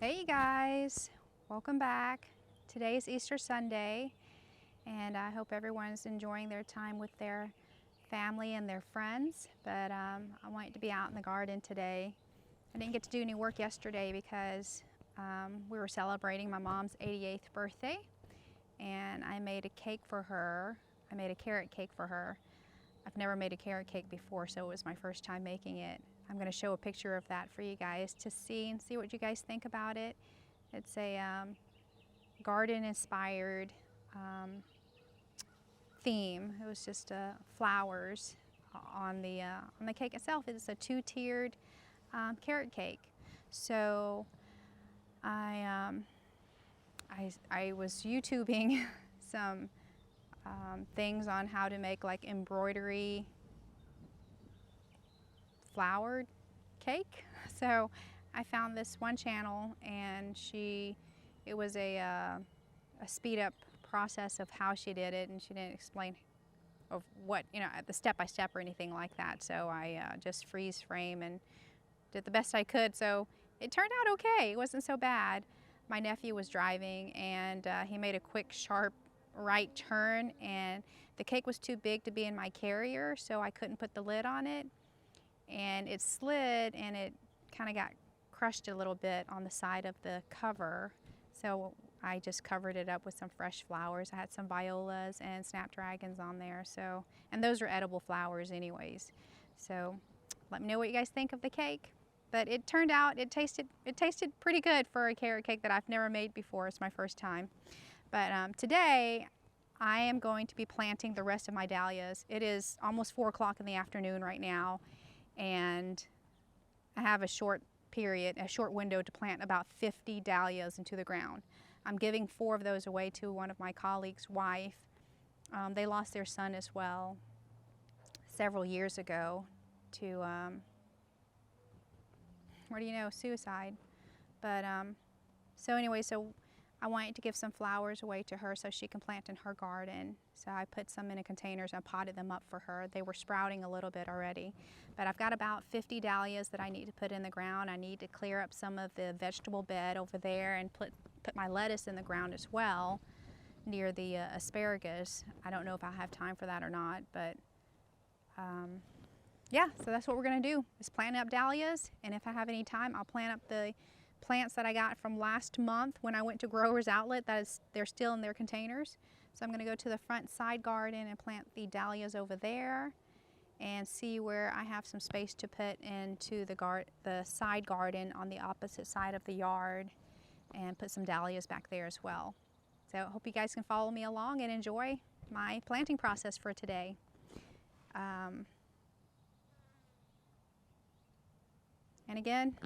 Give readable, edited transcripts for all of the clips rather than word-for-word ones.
Hey guys, welcome back. Today is Easter Sunday, and I hope everyone's enjoying their time with their family and their friends. But I wanted to be out in the garden today. I didn't get to do any work yesterday because we were celebrating my mom's 88th birthday, and I made a cake for her. I made a carrot cake for her. I've never made a carrot cake before, so it was my first time making it. I'm going to show a picture of that for you guys to see and see what you guys think about it. It's a garden-inspired theme. It was just flowers on the cake itself. It's a two-tiered carrot cake. So I was YouTubing some things on how to make like embroidery flowered cake. So I found this one channel, and it was a speed up process of how she did it, and she didn't explain of what, the step by step or anything like that. So I just freeze frame and did the best I could. So it turned out okay. It wasn't so bad. My nephew was driving, and he made a quick, sharp right turn, and the cake was too big to be in my carrier, so I couldn't put the lid on it. And it slid, and it kind of got crushed a little bit on the side of the cover. So I just covered it up with some fresh flowers. I had some violas and snapdragons on there. So, and those are edible flowers anyways. So let me know what you guys think of the cake. But it turned out, it tasted pretty good for a carrot cake that I've never made before. It's my first time. But today I am going to be planting the rest of my dahlias. It is almost 4 o'clock in the afternoon right now, and I have a short window to plant about 50 dahlias into the ground. I'm giving 4 of those away to one of my colleagues' wife. They lost their son as well several years ago to, suicide. But so anyway, so I wanted to give some flowers away to her so she can plant in her garden. So I put some in containers and potted them up for her. They were sprouting a little bit already. But I've got about 50 dahlias that I need to put in the ground. I need to clear up some of the vegetable bed over there and put my lettuce in the ground as well near the asparagus. I don't know if I'll have time for that or not, but yeah, so that's what we're gonna do, is plant up dahlias, and if I have any time, I'll plant up the plants that I got from last month when I went to Growers Outlet. They're still in their containers. So I'm going to go to the front side garden and plant the dahlias over there, and see where I have some space to put into the side garden on the opposite side of the yard, and put some dahlias back there as well. So I hope you guys can follow me along and enjoy my planting process for today. And again,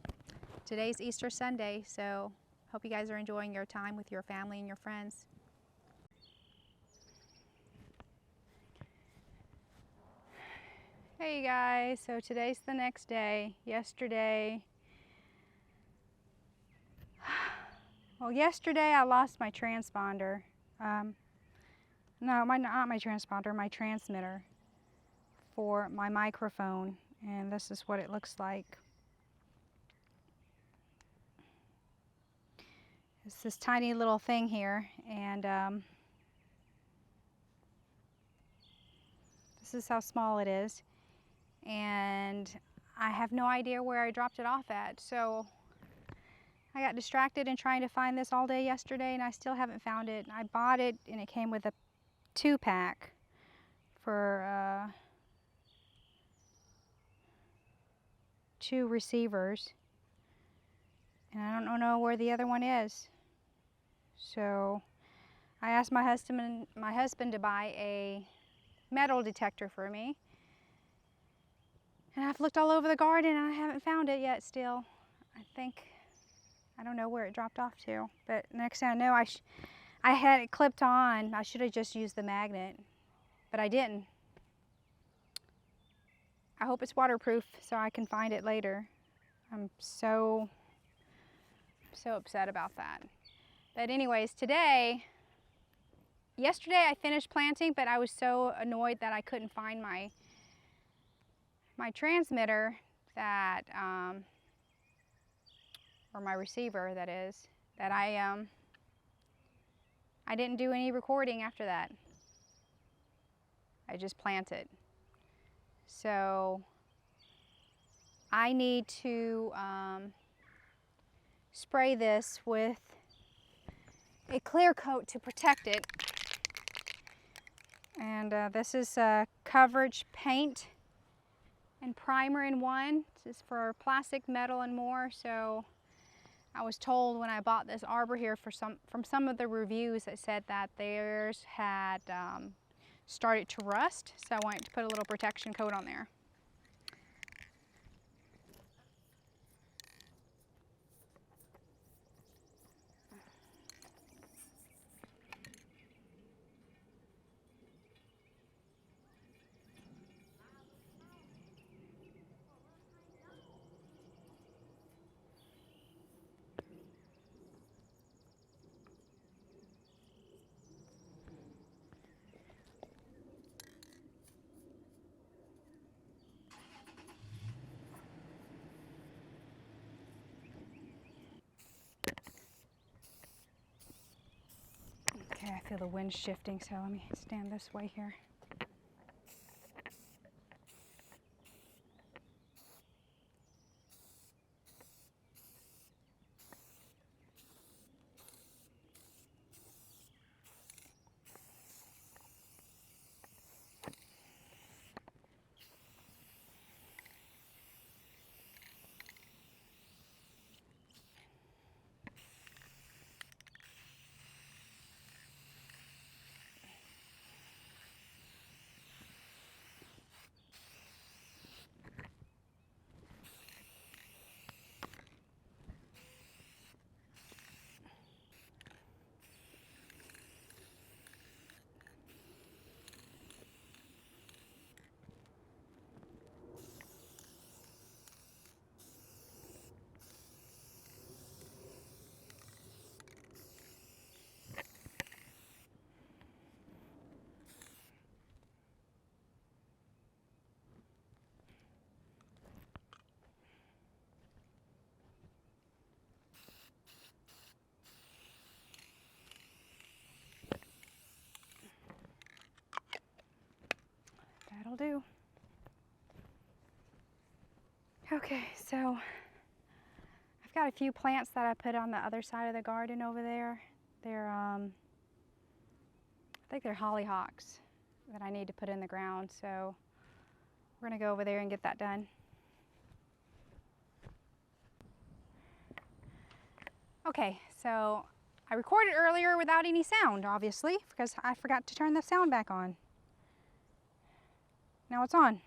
today's Easter Sunday, so hope you guys are enjoying your time with your family and your friends. Hey guys, so today's the next day. Yesterday I lost my transponder. No, not my transponder, my transmitter for my microphone, and this is what it looks like. It's this tiny little thing here, and this is how small it is, and I have no idea where I dropped it off at. So I got distracted in trying to find this all day yesterday, and I still haven't found it. I bought it, and it came with a 2-pack for 2 receivers, and I don't know where the other one is. So I asked my husband to buy a metal detector for me, and I've looked all over the garden and I haven't found it yet still. I don't know where it dropped off to, but next thing I know, I had it clipped on. I should have just used the magnet, but I didn't. I hope it's waterproof so I can find it later. I'm so upset about that. But anyways, yesterday I finished planting, but I was so annoyed that I couldn't find my transmitter that or my receiver that is, that I didn't do any recording after that. I just planted. So I need to spray this with a clear coat to protect it. And this is coverage paint and primer in one. This is for plastic, metal, and more. So I was told when I bought this arbor here from some of the reviews that said that theirs had started to rust. So I wanted to put a little protection coat on there. Okay, I feel the wind shifting, so let me stand this way here. That'll do. Okay, so I've got a few plants that I put on the other side of the garden over there. They're, I think they're hollyhocks that I need to put in the ground. So we're gonna go over there and get that done. Okay, so I recorded earlier without any sound, obviously, because I forgot to turn the sound back on. Now it's on.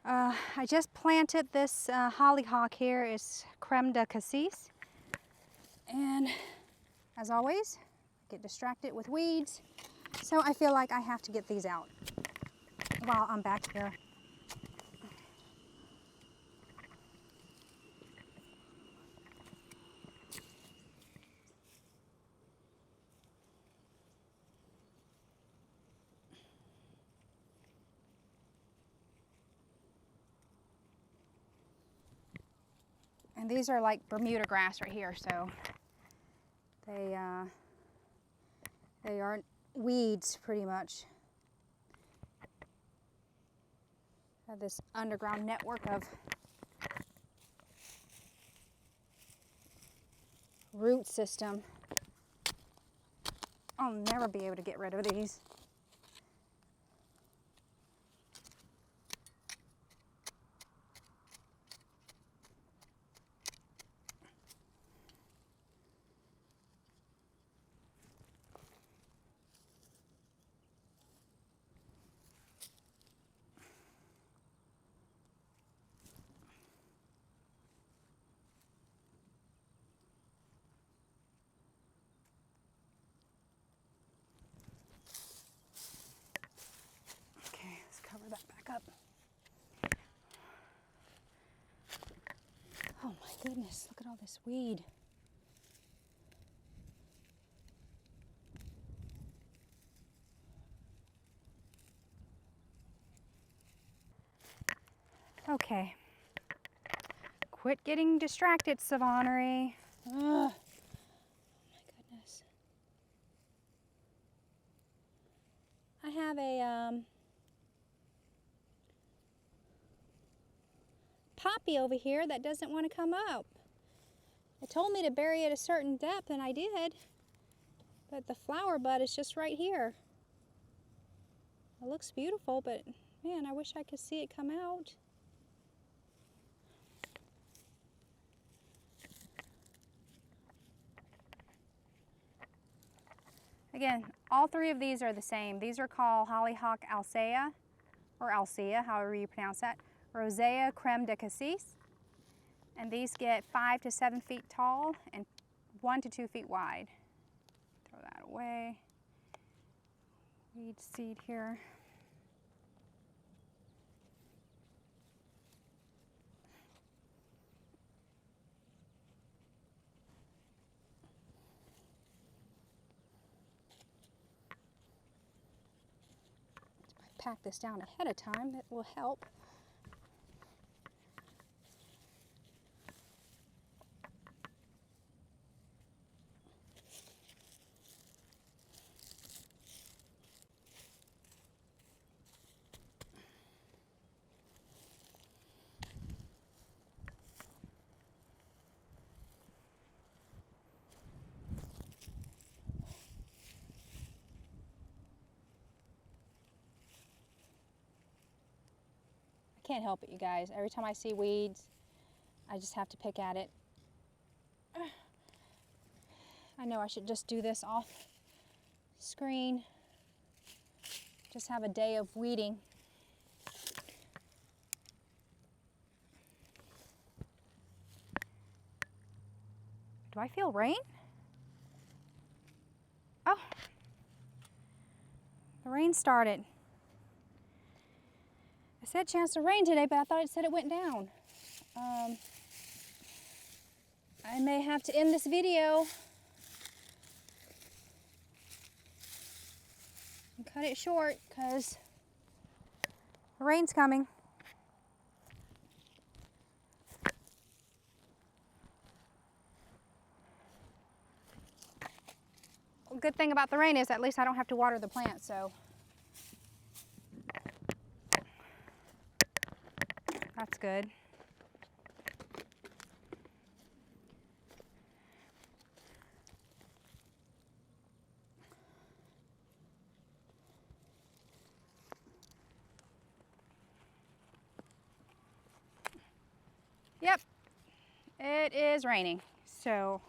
I just planted this hollyhock here. It's creme de cassis. And as always, I get distracted with weeds. So I feel like I have to get these out while I'm back here. And these are like Bermuda grass right here, so they are weeds pretty much. Have this underground network of root system. I'll never be able to get rid of these. Cover that back up. Oh my goodness, look at all this weed. Okay, Quit getting distracted, Savonnery. Ugh. Oh my goodness. I have a poppy over here that doesn't want to come up. It told me to bury it a certain depth, and I did. But the flower bud is just right here. It looks beautiful, but man, I wish I could see it come out. Again, all three of these are the same. These are called hollyhock alcea, or alcea, however you pronounce that. Rosea creme de cassis. And these get 5 to 7 feet tall and 1 to 2 feet wide. Throw that away. Weed seed here. Pack this down ahead of time, that will help. Can't help it, you guys. Every time I see weeds, I just have to pick at it. I know I should just do this off screen. Just have a day of weeding. Do I feel rain? Oh, the rain started. I said chance of rain today, but I thought it said it went down. I may have to end this video and cut it short because the rain's coming. Well, good thing about the rain is at least I don't have to water the plant, so that's good. Yep, it is raining. So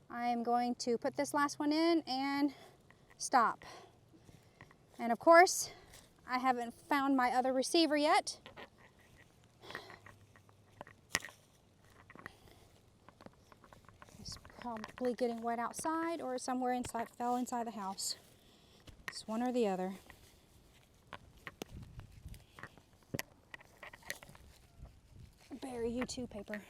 I'm going to put this last one in and stop. And of course, I haven't found my other receiver yet. It's probably getting wet outside or somewhere inside, fell inside the house. It's one or the other. Bury you too, paper.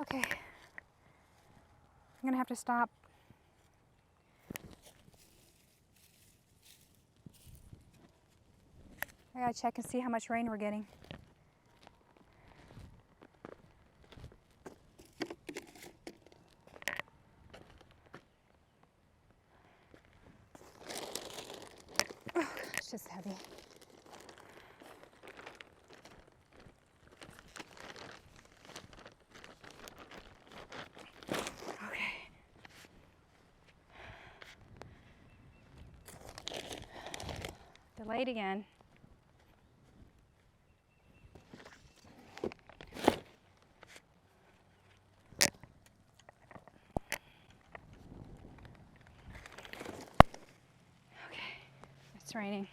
Okay, I'm gonna have to stop. I gotta check and see how much rain we're getting. Oh, it's just heavy. Delayed again. Okay. raining.